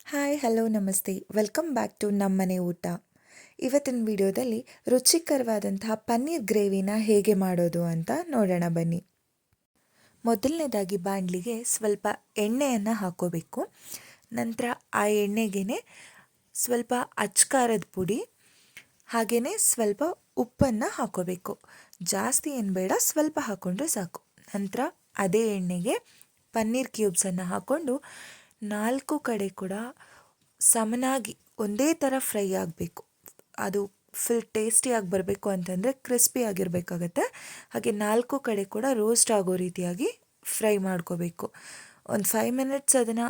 Hi hello ನಮಸ್ತೆ welcome back to ನಮ್ಮನೆ ಊಟ. ಇವತ್ತಿನ ವಿಡಿಯೋದಲ್ಲಿ ರುಚಿಕರವಾದಂತಹ ಪನ್ನೀರ್ ಗ್ರೇವಿನ ಹೇಗೆ ಮಾಡೋದು ಅಂತ ನೋಡೋಣ ಬನ್ನಿ. ಮೊದಲನೇದಾಗಿ ಬಾಣಲಿಗೆ ಸ್ವಲ್ಪ ಎಣ್ಣೆಯನ್ನು ಹಾಕೋಬೇಕು. ನಂತರ ಆ ಎಣ್ಣೆಗೆ ಸ್ವಲ್ಪ ಅಚ್ಕಾರದ ಪುಡಿ ಹಾಗೆಯೇ ಸ್ವಲ್ಪ ಉಪ್ಪನ್ನು ಹಾಕೋಬೇಕು. ಜಾಸ್ತಿ ಏನು ಬೇಡ, ಸ್ವಲ್ಪ ಹಾಕ್ಕೊಂಡ್ರೆ ಸಾಕು. ನಂತರ ಅದೇ ಎಣ್ಣೆಗೆ ಪನ್ನೀರ್ ಕ್ಯೂಬ್ಸನ್ನು ಹಾಕ್ಕೊಂಡು 4 ಕಡೆ ಕೂಡ ಸಮನಾಗಿ ಒಂದೇ ಥರ ಫ್ರೈ ಆಗಬೇಕು. ಅದು ಫುಲ್ ಟೇಸ್ಟಿಯಾಗಿ ಬರಬೇಕು ಅಂತಂದರೆ ಕ್ರಿಸ್ಪಿ ಆಗಿರಬೇಕಾಗತ್ತೆ. ಹಾಗೆ 4 ಕಡೆ ಕೂಡ ರೋಸ್ಟ್ ಆಗೋ ರೀತಿಯಾಗಿ ಫ್ರೈ ಮಾಡ್ಕೋಬೇಕು. ಒಂದು 5 ಮಿನಿಟ್ಸ್ ಅದನ್ನು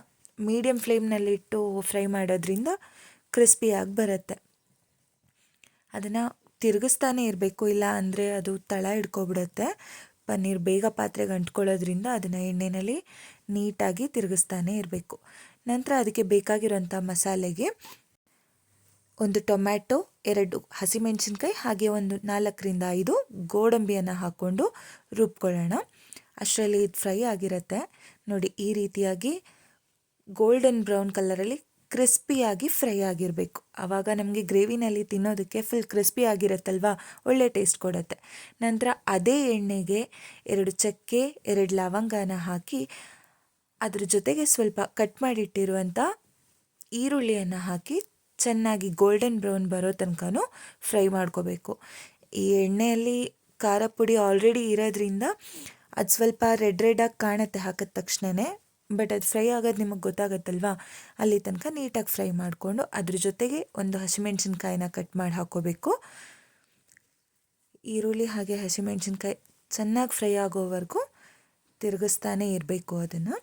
ಮೀಡಿಯಮ್ ಫ್ಲೇಮ್ನಲ್ಲಿಟ್ಟು ಫ್ರೈ ಮಾಡೋದ್ರಿಂದ ಕ್ರಿಸ್ಪಿಯಾಗಿ ಬರುತ್ತೆ. ಅದನ್ನು ತಿರುಗಿಸ್ತಾನೆ ಇರಬೇಕು, ಇಲ್ಲ ಅಂದರೆ ಅದು ತಳ ಹಿಡ್ಕೊಬಿಡುತ್ತೆ. ಪನ್ನೀರ್ ಬೇಗ ಪಾತ್ರೆಗೆ ಅಂಟ್ಕೊಳ್ಳೋದ್ರಿಂದ ಅದನ್ನು ಎಣ್ಣೆಯಲ್ಲಿ ನೀಟಾಗಿ ತಿರುಗಿಸ್ತಾನೆ ಇರಬೇಕು. ನಂತರ ಅದಕ್ಕೆ ಬೇಕಾಗಿರೋಂಥ ಮಸಾಲೆಗೆ ಒಂದು ಟೊಮ್ಯಾಟೊ, 2 ಹಸಿಮೆಣಸಿನ್ಕಾಯಿ ಹಾಗೆ ಒಂದು 4ರಿಂದ 5 ಗೋಡಂಬಿಯನ್ನು ಹಾಕ್ಕೊಂಡು ರುಬ್ಕೊಳ್ಳೋಣ. ಅಷ್ಟರಲ್ಲಿ ಇದು ಫ್ರೈ ಆಗಿರುತ್ತೆ ನೋಡಿ. ಈ ರೀತಿಯಾಗಿ ಗೋಲ್ಡನ್ ಬ್ರೌನ್ ಕಲರಲ್ಲಿ ಕ್ರಿಸ್ಪಿಯಾಗಿ ಫ್ರೈ ಆಗಿರಬೇಕು. ಆವಾಗ ನಮಗೆ ಗ್ರೇವಿನಲ್ಲಿ ತಿನ್ನೋದಕ್ಕೆ ಫುಲ್ ಕ್ರಿಸ್ಪಿ ಆಗಿರುತ್ತಲ್ವ, ಒಳ್ಳೆ ಟೇಸ್ಟ್ ಕೊಡುತ್ತೆ. ನಂತರ ಅದೇ ಎಣ್ಣೆಗೆ 2 ಚಕ್ಕೆ, 2 ಲವಂಗನ ಹಾಕಿ ಅದ್ರ ಜೊತೆಗೆ ಸ್ವಲ್ಪ ಕಟ್ ಮಾಡಿಟ್ಟಿರುವಂಥ ಈರುಳ್ಳಿಯನ್ನು ಹಾಕಿ ಚೆನ್ನಾಗಿ ಗೋಲ್ಡನ್ ಬ್ರೌನ್ ಬರೋ ತನಕನೂ ಫ್ರೈ ಮಾಡ್ಕೋಬೇಕು. ಈ ಎಣ್ಣೆಯಲ್ಲಿ ಖಾರ ಪುಡಿ ಆಲ್ರೆಡಿ ಇರೋದ್ರಿಂದ ಅದು ಸ್ವಲ್ಪ ರೆಡ್ಡಾಗಿ ಕಾಣುತ್ತೆ ಹಾಕಿದ ತಕ್ಷಣವೇ. ಬಟ್ ಅದು ಫ್ರೈ ಆಗೋದು ನಿಮಗೆ ಗೊತ್ತಾಗತ್ತಲ್ವಾ, ಅಲ್ಲಿ ತನಕ ನೀಟಾಗಿ ಫ್ರೈ ಮಾಡಿಕೊಂಡು ಅದ್ರ ಜೊತೆಗೆ ಒಂದು ಹಸಿಮೆಣ್ಸಿನ್ಕಾಯಿನ ಕಟ್ ಮಾಡಿ ಹಾಕ್ಕೋಬೇಕು. ಈರುಳ್ಳಿ ಹಾಗೆ ಹಸಿಮೆಣ್ಸಿನ್ಕಾಯಿ ಚೆನ್ನಾಗಿ ಫ್ರೈ ಆಗೋವರೆಗೂ ತಿರುಗಿಸ್ತಾನೆ ಇರಬೇಕು. ಅದನ್ನು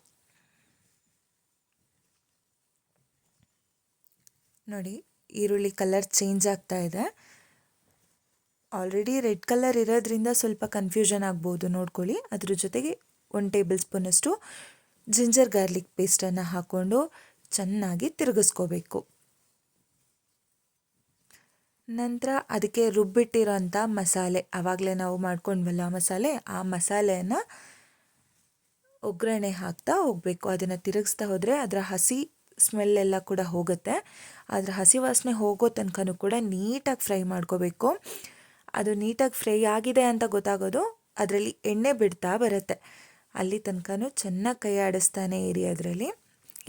ನೋಡಿ, ಈರುಳ್ಳಿ ಕಲರ್ ಚೇಂಜ್ ಆಗ್ತಾ ಇದೆ. ಆಲ್ರೆಡಿ ರೆಡ್ ಕಲರ್ ಇರೋದ್ರಿಂದ ಸ್ವಲ್ಪ ಕನ್ಫ್ಯೂಷನ್ ಆಗ್ಬೋದು, ನೋಡ್ಕೊಳ್ಳಿ. ಅದ್ರ ಜೊತೆಗೆ 1 ಟೇಬಲ್ ಸ್ಪೂನಷ್ಟು ಜಿಂಜರ್ ಗಾರ್ಲಿಕ್ ಪೇಸ್ಟನ್ನು ಹಾಕ್ಕೊಂಡು ಚೆನ್ನಾಗಿ ತಿರುಗಿಸ್ಕೋಬೇಕು. ನಂತರ ಅದಕ್ಕೆ ರುಬ್ಬಿಟ್ಟಿರೋಂಥ ಮಸಾಲೆ, ಆವಾಗಲೇ ನಾವು ಮಾಡ್ಕೊಂಡ್ವಲ್ಲ ಮಸಾಲೆ, ಆ ಮಸಾಲೆಯನ್ನು ಒಗ್ಗರಣೆ ಹಾಕ್ತಾ ಹೋಗಬೇಕು. ಅದನ್ನು ತಿರುಗಿಸ್ತಾ ಹೋದರೆ ಅದರ ಹಸಿ ಸ್ಮೆಲ್ಲೆಲ್ಲ ಕೂಡ ಹೋಗುತ್ತೆ. ಅದರ ಹಸಿ ವಾಸನೆ ಹೋಗೋ ತನಕನೂ ಕೂಡ ನೀಟಾಗಿ ಫ್ರೈ ಮಾಡ್ಕೋಬೇಕು. ಅದು ನೀಟಾಗಿ ಫ್ರೈ ಆಗಿದೆ ಅಂತ ಗೊತ್ತಾಗೋದು ಅದರಲ್ಲಿ ಎಣ್ಣೆ ಬಿಡ್ತಾ ಬರುತ್ತೆ. ಅಲ್ಲಿ ತನಕನೂ ಚೆನ್ನಾಗಿ ಕೈ ಆಡಿಸ್ತಾನೆ ಇರಿ. ಅದರಲ್ಲಿ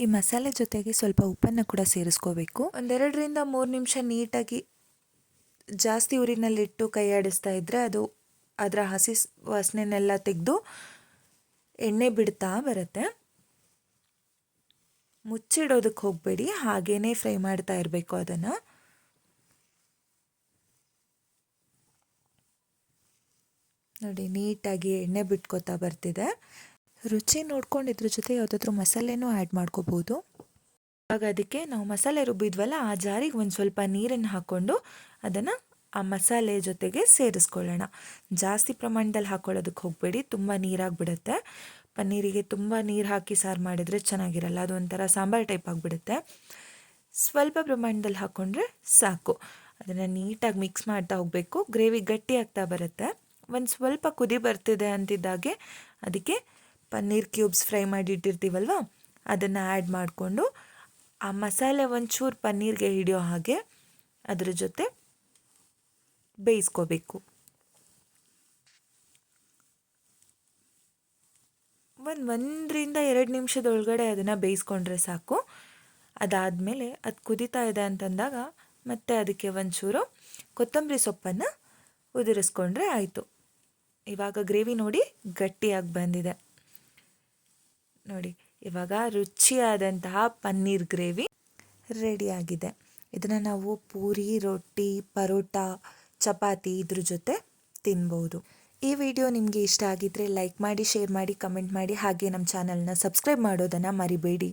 ಈ ಮಸಾಲೆ ಜೊತೆಗೆ ಸ್ವಲ್ಪ ಉಪ್ಪನ್ನು ಕೂಡ ಸೇರಿಸ್ಕೋಬೇಕು. 1-2ರಿಂದ 3 ನಿಮಿಷ ನೀಟಾಗಿ ಜಾಸ್ತಿ ಊರಿನಲ್ಲಿಟ್ಟು ಕೈ ಆಡಿಸ್ತಾ ಇದ್ದರೆ ಅದು ಅದರ ಹಸಿ ವಾಸನೆನೆಲ್ಲ ತೆಗೆದು ಎಣ್ಣೆ ಬಿಡ್ತಾ ಬರುತ್ತೆ. ಮುಚ್ಚಿಡೋದಕ್ಕೆ ಹೋಗಬೇಡಿ, ಹಾಗೇ ಫ್ರೈ ಮಾಡ್ತಾ ಇರಬೇಕು. ಅದನ್ನು ನೋಡಿ, ನೀಟಾಗಿ ಎಣ್ಣೆ ಬಿಟ್ಕೋತಾ ಬರ್ತಿದೆ. ರುಚಿ ನೋಡ್ಕೊಂಡು ಇದ್ರ ಜೊತೆ ಯಾವುದಾದ್ರೂ ಮಸಾಲೆನೂ ಆ್ಯಡ್ ಮಾಡ್ಕೋಬೋದು. ಆಗ ಅದಕ್ಕೆ ನಾವು ಮಸಾಲೆ ರುಬ್ಬಿದ್ವಲ್ಲ, ಆ ಜಾರಿಗೆ ಒಂದು ಸ್ವಲ್ಪ ನೀರನ್ನು ಹಾಕ್ಕೊಂಡು ಅದನ್ನು ಆ ಮಸಾಲೆ ಜೊತೆಗೆ ಸೇರಿಸ್ಕೊಳ್ಳೋಣ. ಜಾಸ್ತಿ ಪ್ರಮಾಣದಲ್ಲಿ ಹಾಕ್ಕೊಳ್ಳೋದಕ್ಕೆ ಹೋಗಬೇಡಿ, ತುಂಬ ನೀರಾಗಿಬಿಡುತ್ತೆ. ಪನ್ನೀರಿಗೆ ತುಂಬ ನೀರು ಹಾಕಿ ಸಾರು ಮಾಡಿದರೆ ಚೆನ್ನಾಗಿರಲ್ಲ, ಅದು ಒಂಥರ ಸಾಂಬಾರು ಟೈಪ್ ಆಗಿಬಿಡುತ್ತೆ. ಸ್ವಲ್ಪ ಪ್ರಮಾಣದಲ್ಲಿ ಹಾಕ್ಕೊಂಡ್ರೆ ಸಾಕು. ಅದನ್ನು ನೀಟಾಗಿ ಮಿಕ್ಸ್ ಮಾಡ್ತಾ ಹೋಗಬೇಕು. ಗ್ರೇವಿ ಗಟ್ಟಿ ಆಗ್ತಾ ಬರುತ್ತೆ. ಒಂದು ಸ್ವಲ್ಪ ಕುದಿ ಬರ್ತಿದೆ ಅಂತಿದ್ದಾಗೆ ಅದಕ್ಕೆ ಪನ್ನೀರ್ ಕ್ಯೂಬ್ಸ್ ಫ್ರೈ ಮಾಡಿ ಇಟ್ಟಿರ್ತೀವಲ್ವ, ಅದನ್ನು ಆ್ಯಡ್ ಮಾಡಿಕೊಂಡು ಆ ಮಸಾಲೆ ಒಂಚೂರು ಪನ್ನೀರ್ಗೆ ಹಿಡಿಯೋ ಹಾಗೆ ಅದ್ರ ಜೊತೆ ಬೇಯಿಸ್ಕೋಬೇಕು. 1ರಿಂದ 2 ನಿಮಿಷದೊಳಗಡೆ ಅದನ್ನು ಬೇಯಿಸ್ಕೊಂಡ್ರೆ ಸಾಕು. ಅದಾದಮೇಲೆ ಅದು ಕುದೀತಾ ಇದೆ ಅಂತಂದಾಗ ಮತ್ತೆ ಅದಕ್ಕೆ ಒಂಚೂರು ಕೊತ್ತಂಬರಿ ಸೊಪ್ಪನ್ನು ಉದುರಿಸ್ಕೊಂಡ್ರೆ ಆಯಿತು. ಇವಾಗ ಗ್ರೇವಿ ನೋಡಿ ಗಟ್ಟಿಯಾಗಿ ಬಂದಿದೆ ನೋಡಿ. ಇವಾಗ ರುಚಿಯಾದಂತಹ ಪನ್ನೀರ್ ಗ್ರೇವಿ ರೆಡಿಯಾಗಿದೆ. ಇದನ್ನು ನಾವು ಪೂರಿ, ರೊಟ್ಟಿ, ಪರೋಟ, ಚಪಾತಿ ಇದ್ರ ಜೊತೆ ತಿನ್ಬೋದು. ಈ ವಿಡಿಯೋ ನಿಮಗೆ ಇಷ್ಟ ಆಗಿದ್ದರೆ ಲೈಕ್ ಮಾಡಿ, ಶೇರ್ ಮಾಡಿ, ಕಮೆಂಟ್ ಮಾಡಿ, ಹಾಗೆ ನಮ್ಮ ಚಾನಲ್ನ ಸಬ್ಸ್ಕ್ರೈಬ್ ಮಾಡೋದನ್ನು ಮರಿಬೇಡಿ.